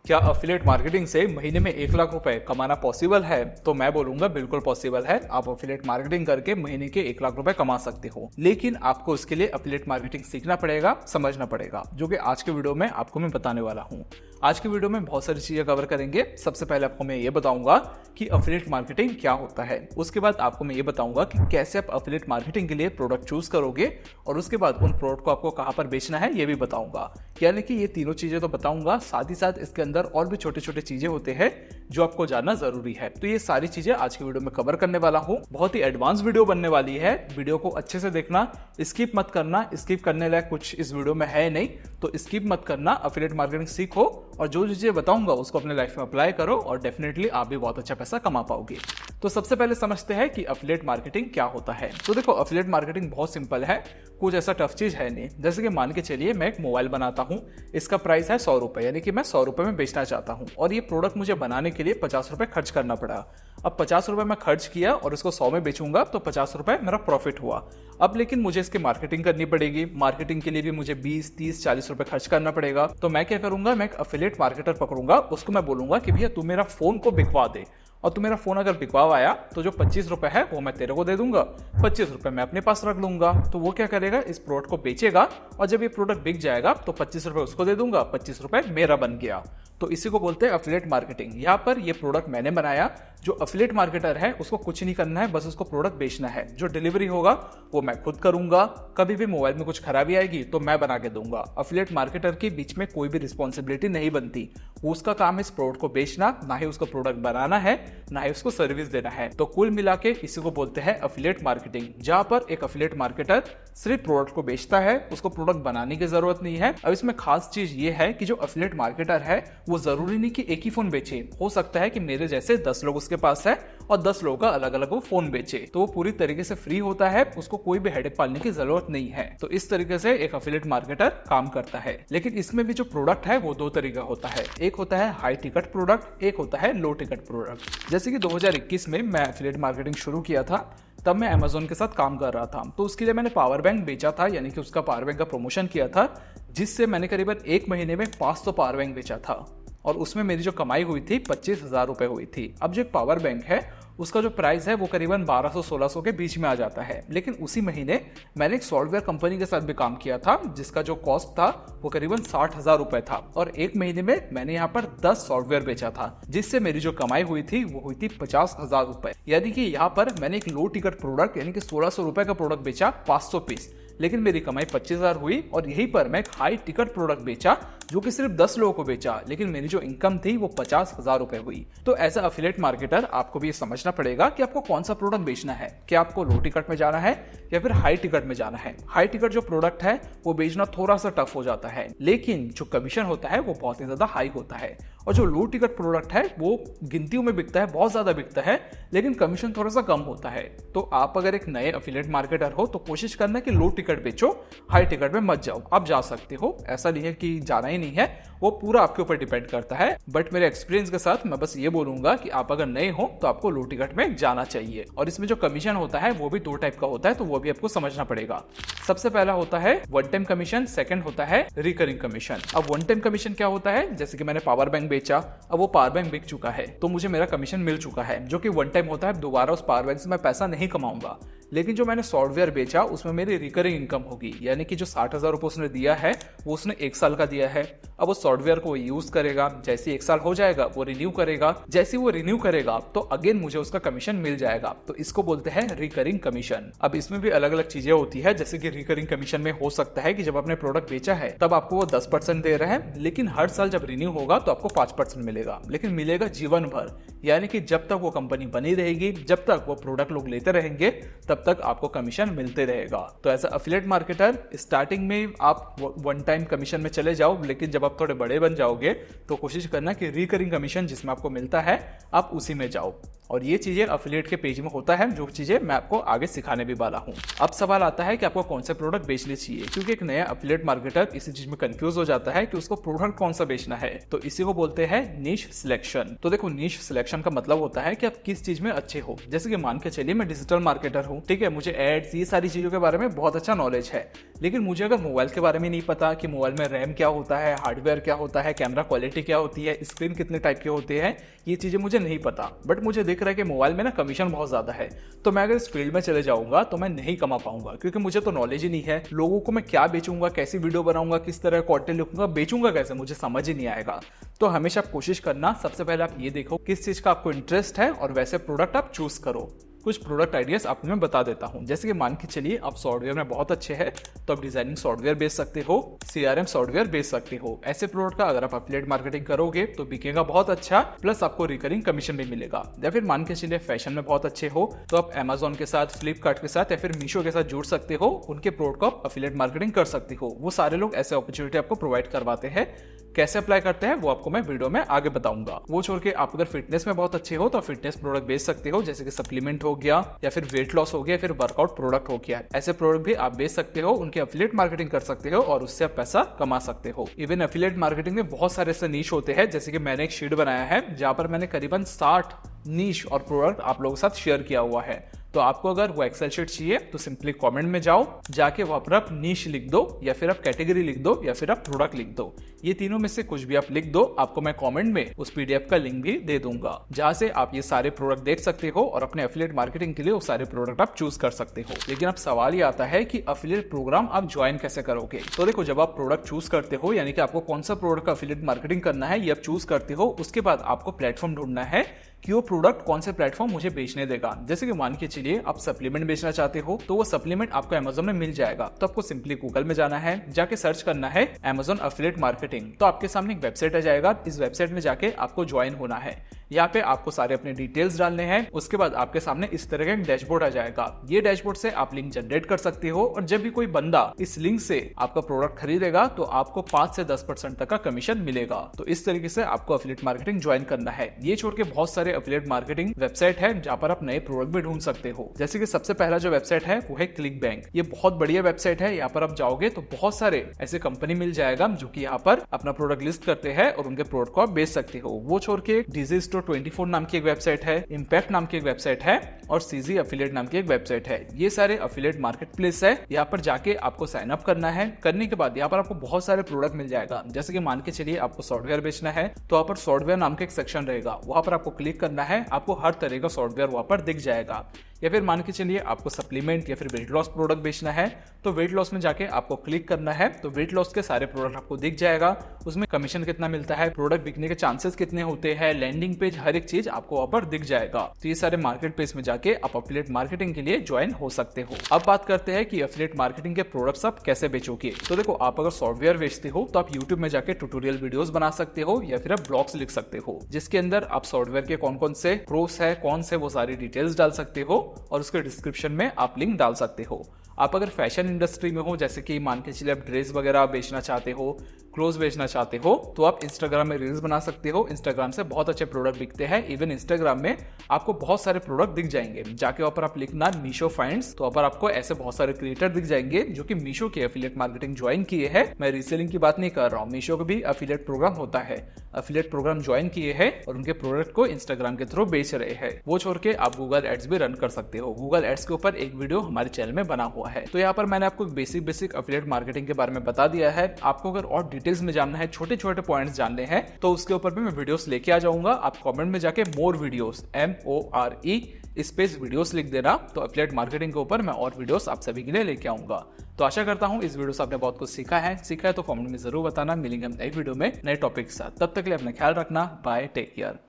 क्या affiliate marketing से महीने में 1 लाख रुपए कमाना पॉसिबल है? तो मैं बोलूंगा बिल्कुल पॉसिबल है। आप अफिलिएट मार्केटिंग करके महीने के 1 लाख रुपए कमा सकते हो, लेकिन आपको इसके लिए अफिलिएट मार्केटिंग सीखना पड़ेगा, समझना पड़ेगा, जो कि आज के वीडियो में आपको मैं बताने वाला हूँ। आज की वीडियो में बहुत सारी चीजें कवर करेंगे। सबसे पहले आपको मैं ये बताऊंगा कि अफिलिएट मार्केटिंग क्या होता है। उसके बाद आपको मैं ये बताऊंगा कि कैसे आप अफिलिएट मार्केटिंग के लिए प्रोडक्ट चूज करोगे, और उसके बाद उन प्रोडक्ट को आपको कहां पर बेचना है ये भी बताऊंगा। यानी कि ये तीनों चीजें तो बताऊंगा, साथ ही साथ इसके अंदर और भी छोटे छोटे चीजें होते हैं जो आपको जानना जरूरी है। तो ये सारी चीजें आज की वीडियो में कवर करने वाला हूँ। बहुत ही एडवांस वीडियो बनने वाली है। वीडियो को अच्छे से देखना, स्किप मत करना। स्किप करने लायक कुछ इस वीडियो में है नहीं, तो स्किप मत करना। अफिलिएट मार्केटिंग सीखो और जो चीजें बताऊंगा उसको अपने लाइफ में अप्लाई करो और डेफिनेटली आप भी बहुत अच्छा पैसा कमा पाओगे। तो सबसे पहले समझते हैं कि अफिलिएट मार्केटिंग क्या होता है। तो देखो, अफिलिएट मार्केटिंग बहुत सिंपल है, कुछ ऐसा टफ चीज है नहीं। जैसे कि मान के चलिए मैं एक मोबाइल बनाता हूँ, इसका प्राइस है 100 रुपए, यानी कि मैं 100 रुपए में बेचना चाहता हूँ, और ये प्रोडक्ट मुझे बनाने के लिए 50 रुपए खर्च करना पड़ा। अब 50 रुपए मैं खर्च किया और इसको 100 में बेचूंगा तो 50 रुपए मेरा प्रॉफिट हुआ। अब लेकिन मुझे इसकी मार्केटिंग करनी पड़ेगी। मार्केटिंग के लिए भी मुझे 20, 30, 40 रुपए खर्च करना पड़ेगा। तो मैं क्या करूंगा, मैं एक अफिलिएट मार्केटर पकड़ूंगा, उसको मैं बोलूंगा कि भैया तू मेरा फोन को बिकवा दे, और तू मेरा फोन अगर बिकवाया तो जो 25 रुपए है वो मैं तेरे को दे दूंगा, 25 रुपए मैं अपने पास रख लूंगा। तो वो क्या करेगा, इस प्रोडक्ट को बेचेगा, और जब ये प्रोडक्ट बिक जाएगा तो 25 रुपए उसको दे दूंगा, 25 रुपए मेरा बन गया। तो इसी को बोलते हैं अफिलिएट मार्केटिंग। यहाँ पर ये प्रोडक्ट मैंने बनाया, जो अफिलिएट मार्केटर है उसको कुछ नहीं करना है, बस उसको प्रोडक्ट बेचना है। जो डिलीवरी होगा वो मैं खुद करूंगा। कभी भी मोबाइल में कुछ खराबी आएगी तो मैं बना के दूंगा। अफिलिएट मार्केटर के बीच में कोई भी रिस्पॉन्सिबिलिटी नहीं बनती। उसका काम है इस प्रोडक्ट को बेचना, ना ही उसको प्रोडक्ट बनाना है, ना ही उसको सर्विस देना है। तो कुल मिला के इसी को बोलते हैं अफिलिएट मार्केटिंग, जहां पर एक अफिलिएट मार्केटर सिर्फ प्रोडक्ट को बेचता है, उसको प्रोडक्ट बनाने की जरूरत नहीं है। अब इसमें खास चीज ये है कि जो अफिलिएट मार्केटर है वो जरूरी नहीं कि एक ही फोन बेचे। हो सकता है कि मेरे जैसे 10 लोग उसके पास है और 10 लोगों का अलग अलग वो फोन बेचे, तो वो पूरी तरीके से फ्री होता है, उसको कोई भी हेडेक पालने की जरूरत नहीं है। तो इस तरीके से एक अफिलिएट मार्केटर काम करता है। लेकिन इसमें भी जो प्रोडक्ट है वो दो तरीका होता है। एक होता है हाई टिकट प्रोडक्ट, एक होता है लो टिकट प्रोडक्ट। जैसे कि 2021 में मैं अफिलिएट मार्केटिंग शुरू किया था, तब मैं Amazon के साथ काम कर रहा था। तो उसके लिए मैंने पावर बैंक बेचा था, यानी कि उसका पावर बैंक का प्रमोशन किया था, जिससे मैंने करीबन 1 महीने में 500 पावर बैंक बेचा था, और उसमें मेरी जो कमाई हुई थी 25,000 रुपए हुई थी। अब जो एक पावर बैंक है उसका जो प्राइस है वो करीबन 1200-1600 के बीच में आ जाता है। लेकिन उसी महीने मैंने एक सॉफ्टवेयर कंपनी के साथ भी काम किया था, जिसका जो कॉस्ट था वो करीबन 60,000 रुपए था, और 1 महीने में मैंने यहाँ पर 10 सॉफ्टवेयर बेचा था, जिससे मेरी जो कमाई हुई थी वो हुई थी 50,000 रुपए। यानी कि यहाँ पर मैंने एक लो टिकट प्रोडक्ट यानी कि 1600 रुपए का प्रोडक्ट बेचा 500 पीस, लेकिन मेरी कमाई 25,000 हुई। और यहीं पर मैं एक हाई टिकट प्रोडक्ट बेचा जो कि सिर्फ 10 लोगों को बेचा, लेकिन मेरी जो इनकम थी वो 50,000 रुपए हुई। तो एज अ अफिलिएट मार्केटर आपको भी ये समझना पड़ेगा कि आपको कौन सा प्रोडक्ट बेचना है। क्या आपको लो टिकट में जाना है या फिर हाई टिकट में जाना है। हाई टिकट जो प्रोडक्ट है वो बेचना थोड़ा सा टफ हो जाता है, लेकिन जो कमीशन होता है वो बहुत ही ज्यादा हाई होता है। और जो लो टिकट प्रोडक्ट है वो गिनतियों में बिकता है, बहुत ज्यादा बिकता है, लेकिन कमीशन थोड़ा सा कम होता है। तो आप अगर एक नए अफिलिएट मार्केटर हो तो कोशिश करना कि लो टिकट बेचो, हाई टिकट में मत जाओ। आप जा सकते हो, ऐसा नहीं है कि जाना ही नहीं है, वो पूरा आपके ऊपर डिपेंड करता है। बट मेरे एक्सपीरियंस के साथ मैं बस ये बोलूंगा कि आप अगर नए हो तो आपको लो टिकट में जाना चाहिए। और इसमें जो कमीशन होता है वो भी 2 टाइप का होता है, तो वो भी आपको समझना पड़ेगा। सबसे पहला होता है वन टाइम कमीशन, सेकंड होता है रिकरिंग कमीशन। अब वन टाइम कमीशन क्या होता है, जैसे कि मैंने पावर बैंक बेचा, अब वो पावर बैंक बिक चुका है तो मुझे मेरा कमीशन मिल चुका है, जो कि वन टाइम होता है। दोबारा उस पावर बैंक से मैं पैसा नहीं कमाऊंगा। लेकिन जो मैंने सॉफ्टवेयर बेचा उसमें मेरी रिकरिंग इनकम होगी, यानी कि जो 60,000 रुपए उसने दिया है वो उसने 1 साल का दिया है। अब वो सॉफ्टवेयर को यूज करेगा, जैसे 1 साल हो जाएगा वो रिन्यू करेगा, जैसे वो रिन्यू करेगा तो अगेन मुझे उसका कमीशन मिल जाएगा। तो इसको बोलते हैं रिकरिंग कमीशन। अब इसमें भी अलग अलग चीजें होती है, जैसे कि रिकरिंग कमीशन में हो सकता है कि जब आपने प्रोडक्ट बेचा है तब आपको वो 10% दे रहे हैं, लेकिन हर साल जब रिन्यू होगा तो आपको 5% मिलेगा, लेकिन मिलेगा जीवन भर। यानी कि जब तक वो कंपनी बनी रहेगी, जब तक वो प्रोडक्ट लोग लेते रहेंगे, तब तक आपको कमीशन मिलते रहेगा। तो एज अफिलिएट मार्केटर स्टार्टिंग में आप वन टाइम कमीशन में चले जाओ, लेकिन जब आप थोड़े बड़े बन जाओगे तो कोशिश करना कि रिकरिंग कमीशन जिसमें आपको मिलता है आप उसी में जाओ। और ये चीजें अफिलिएट के पेज में होता है, जो चीजें मैं आपको आगे सिखाने भी वाला हूँ। अब सवाल आता है कि आपको कौन से प्रोडक्ट बेचने चाहिए, क्योंकि एक नया अफिलिएट मार्केटर इसी चीज में कंफ्यूज हो जाता है कि उसको प्रोडक्ट कौन सा बेचना है। तो इसी को बोलते हैं नीश सिलेक्शन। तो देखो, नीश सिलेक्शन का मतलब होता है कि आप किस चीज में अच्छे हो। जैसे कि मान के चलिए मैं डिजिटल मार्केटर हूँ, ठीक है, मुझे एड्स ये सारी चीजों के बारे में बहुत अच्छा नॉलेज है, लेकिन मुझे अगर मोबाइल के बारे में नहीं पता कि मोबाइल में रैम क्या होता है, हार्डवेयर क्या होता है, कैमरा क्वालिटी क्या होती है, स्क्रीन कितने टाइप के होते हैं, ये चीजें मुझे नहीं पता, बट मुझे दिख रहा है कि मोबाइल में ना कमीशन बहुत ज्यादा है, तो मैं अगर इस फील्ड में चले जाऊंगा तो मैं नहीं कमा पाऊंगा, क्योंकि मुझे तो नॉलेज ही नहीं है। लोगों को मैं क्या बेचूंगा, कैसी वीडियो बनाऊंगा, किस तरह कंटेंट लिखूंगा, बेचूंगा कैसे, मुझे समझ ही नहीं आएगा। तो हमेशा आप कोशिश करना, सबसे पहले आप ये देखो किस चीज का आपको इंटरेस्ट है और वैसे प्रोडक्ट आप चूज करो। कुछ प्रोडक्ट आइडियाज आपको मैं बता देता हूं। जैसे कि मान के चलिए आप सॉफ्टवेयर में बहुत अच्छे हैं, तो आप डिजाइनिंग सॉफ्टवेयर बेच सकते हो, CRM सॉफ्टवेयर बेच सकते हो। ऐसे प्रोडक्ट का अगर आप एफिलिएट मार्केटिंग करोगे तो बिकेगा बहुत अच्छा, प्लस आपको रिकरिंग कमीशन भी मिलेगा। या फिर मान के चलिए फैशन में बहुत अच्छे हो, तो आप Amazon के साथ, फ्लिपकार्ट के साथ या फिर मीशो के साथ जुड़ सकते हो, उनके प्रोडक्ट को आप एफिलिएट मार्केटिंग कर सकते हो। वो सारे लोग ऐसे अपॉर्चुनिटी आपको प्रोवाइड करवाते हैं। कैसे अप्लाई करते हैं वो आपको मैं वीडियो में आगे बताऊंगा। वो छोड़ के आप अगर फिटनेस में बहुत अच्छे हो तो फिटनेस प्रोडक्ट बेच सकते हो, जैसे कि सप्लीमेंट हो गया या फिर वेट लॉस हो गया, फिर वर्कआउट प्रोडक्ट हो गया। ऐसे प्रोडक्ट भी आप बेच सकते हो, उनके एफिलिएट मार्केटिंग कर सकते हो और उससे आप पैसा कमा सकते हो। इवन एफिलिएट मार्केटिंग में बहुत सारे ऐसे नीश होते हैं, जैसे कि मैंने एक शीट बनाया है जहां पर मैंने करीबन 60 नीश और प्रोडक्ट आप लोगों के साथ शेयर किया हुआ है। तो आपको अगर वो एक्सेल शीट चाहिए तो सिंपली कमेंट में जाओ, जाके वहां पर आप नीश लिख दो या फिर आप कैटेगरी लिख दो या फिर आप प्रोडक्ट लिख दो। ये तीनों में से कुछ भी आप लिख दो, आपको मैं कमेंट में उस PDF का लिंक भी दे दूंगा, जहां से आप ये सारे प्रोडक्ट देख सकते हो और अपने एफिलिएट मार्केटिंग के लिए वो सारे प्रोडक्ट आप चूज कर सकते हो। लेकिन अब सवाल ये आता है कि एफिलिएट प्रोग्राम आप ज्वाइन कैसे करोगे। तो देखो, जब आप प्रोडक्ट चूज करते हो, यानी कि आपको कौन सा प्रोडक्ट का एफिलिएट मार्केटिंग करना है ये आप चूज करते हो, उसके बाद आपको प्लेटफॉर्म ढूंढना है कि वो प्रोडक्ट कौन से प्लेटफॉर्म मुझे बेचने देगा। जैसे कि मान के चलिए आप सप्लीमेंट बेचना चाहते हो, तो वो सप्लीमेंट आपको Amazon में मिल जाएगा। तो आपको सिंपली गूगल में जाना है, जाके सर्च करना है Amazon एफिलिएट मार्केटिंग। तो आपके सामने एक वेबसाइट आ जाएगा, इस वेबसाइट में जाके आपको ज्वाइन होना है। यहाँ पे आपको सारे अपने डिटेल्स डालने हैं। उसके बाद आपके सामने इस तरह का एक डैशबोर्ड आ जाएगा। ये डैशबोर्ड से आप लिंक जनरेट कर सकते हो और जब भी कोई बंदा इस लिंक से आपका प्रोडक्ट खरीदेगा तो आपको 5 से 10% तक का कमीशन मिलेगा। तो इस तरीके से आपको एफिलिएट मार्केटिंग ज्वाइन करना है। ये छोड़ के बहुत सारे एफिलिएट मार्केटिंग वेबसाइट है जहाँ पर आप नए प्रोडक्ट भी ढूंढ सकते हो। जैसे कि सबसे पहला जो वेबसाइट है वो है क्लिक बैंक। ये बहुत बढ़िया वेबसाइट है। यहाँ पर आप जाओगे तो बहुत सारे ऐसे कंपनी मिल जाएगा जो कि यहाँ पर अपना प्रोडक्ट लिस्ट करते हैं और उनके प्रोडक्ट को आप बेच सकते हो। वो छोड़ के डीजी स्टोर 24 नाम की एक वेबसाइट है, इम्पैक्ट नाम की एक वेबसाइट है और सीजी एफिलिएट नाम की एक वेबसाइट है। ये सारे एफिलिएट मार्केट प्लेस है। यहाँ पर जाके आपको साइन अप करना है। करने के बाद यहाँ पर आपको बहुत सारे प्रोडक्ट मिल जाएगा। जैसे कि मान के चलिए आपको सॉफ्टवेयर बेचना है तो वहाँ पर सॉफ्टवेयर नाम का एक सेक्शन रहेगा, वहां पर आपको क्लिक करना है। आपको हर तरह का सॉफ्टवेयर वहां पर दिख जाएगा। या फिर मान के चलिए आपको सप्लीमेंट या फिर वेट लॉस प्रोडक्ट बेचना है तो वेट लॉस में जाके आपको क्लिक करना है। तो वेट लॉस के सारे प्रोडक्ट आपको दिख जाएगा, उसमें कमीशन कितना मिलता है, प्रोडक्ट बिकने के चांसेस कितने होते हैं, लैंडिंग पेज, हर एक चीज आपको वहां पर दिख जाएगा। तो ये सारे मार्केट प्लेस में जाके आप एफिलिएट मार्केटिंग के लिए ज्वाइन हो सकते हो। अब बात करते हैं कि एफिलिएट मार्केटिंग के प्रोडक्ट्स आप कैसे बेचोगे। तो देखो, आप अगर सॉफ्टवेयर बेचते हो तो आप यूट्यूब में जाके ट्यूटोरियल वीडियोस बना सकते हो या फिर आप ब्लॉग्स लिख सकते हो, जिसके अंदर आप सॉफ्टवेयर के कौन कौन से प्रोस है, कौन से वो सारी डिटेल्स डाल सकते हो और उसके डिस्क्रिप्शन में आप लिंक डाल सकते हो। आप अगर फैशन इंडस्ट्री में हो, जैसे कि मान के चलिए आप ड्रेस वगैरह बेचना चाहते हो, क्लोथ बेचना चाहते हो, तो आप इंस्टाग्राम में रील्स बना सकते हो। इंस्टाग्राम से बहुत अच्छे प्रोडक्ट बिकते हैं। इवन इंस्टाग्राम में आपको बहुत सारे प्रोडक्ट दिख जाएंगे। जाके वहां पर आप लिखना मीशो फाइंड्स, तो वहां पर आपको ऐसे बहुत सारे क्रिएटर दिख जाएंगे जो कि मीशो के एफिलिएट मार्केटिंग ज्वाइन किए हैं। मैं रीसेलिंग की बात नहीं कर रहा हूँ, मीशो का भी एफिलिएट प्रोग्राम होता है। एफिलिएट प्रोग्राम ज्वाइन किए हैं और उनके प्रोडक्ट को इंस्टाग्राम के थ्रू बेच रहे हैं। वो छोड़ के आप गूगल एड्स भी रन कर सकते हो। गूगल एड्स के ऊपर एक वीडियो हमारे चैनल में बना हुआ है। तो यहाँ पर मैंने आपको बेसिक एफिलिएट मार्केटिंग के बारे में बता दिया है। आपको अगर और डिटेल्स में जानना है, छोटे छोटे पॉइंट्स जानने हैं, तो उसके ऊपर भी मैं वीडियोस लेके आ जाऊंगा। आप कमेंट में जाके more videos MORE space videos लिख देना, तो एफिलिएट मार्केटिंग के ऊपर मैं और वीडियोस आप सभी के लिए लेके आऊंगा। तो आशा करता हूं इस वीडियो से आपने बहुत कुछ सीखा है तो कमेंट में जरूर बताना। मिलेंगे हम नई वीडियो में नए टॉपिक के साथ। तब तक के लिए अपना ख्याल रखना। Bye, take care.